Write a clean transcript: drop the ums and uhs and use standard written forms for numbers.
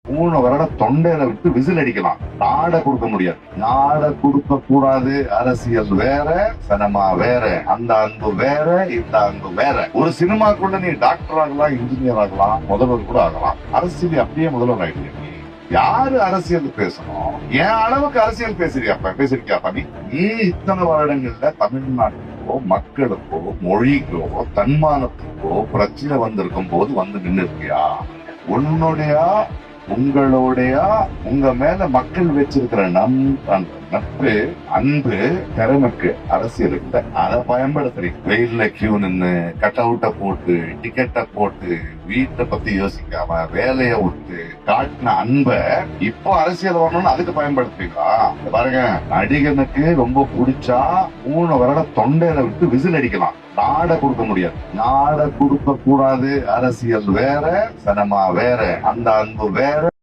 3 வருடம் தொண்டையில விட்டு விசில் அடிக்கலாம். நாட கொடுக்க முடியாது. நாட கொடுக்க கூடாது. அரசியல் வேற, சினிமா வேற. அந்த அன்பு வேற, இந்த அன்பு வேற. ஒரு சினிமாக்குள்ள நீ டாக்டர் ஆகலாம், இன்ஜினியர் ஆகலாம், முதல்வர் கூட ஆகலாம். அரசியல் அப்படியே முதல்வர் ஆயிடுங்க. யாரு அரசியல் பேசணும்? என் அளவுக்கு அரசியல் பேசிருக்கியாப்பா நீ இத்தனை வருடங்கள்ல தமிழ்நாட்டுக்கோ, மக்களுக்கோ, மொழிக்கோ, தன்மானத்துக்கோ பிரச்சனை வந்திருக்கும் போது வந்து நின்று இருக்கியா? உங்களுடைய உங்க மேல மக்கள் வச்சிருக்கிற நட்பு, அன்பு, திறமைக்கு அரசியல் இல்லை. அதை பயன்படுத்துறீங்க. வெயில்ல கியூ நின்னு, கட் அவுட்ட போட்டு, டிக்கெட்டை போட்டு, வீட்டை பத்தி யோசிக்காம, வேலையை விட்டு காட்டின அன்ப இப்போ அரசியல் வரணும்னு அதுக்கு பயன்படுத்துறீங்களா? பாருங்க, நடிகனுக்கு ரொம்ப பிடிச்சா 3 வருடம் தொண்டையில விட்டு விசில் அடிக்கலாம். நாட கொடுக்க முடியாது. நாட கொடுக்க கூடாது. அரசியல் வேற, சினிமா வேற. அந்த அன்பு வேற.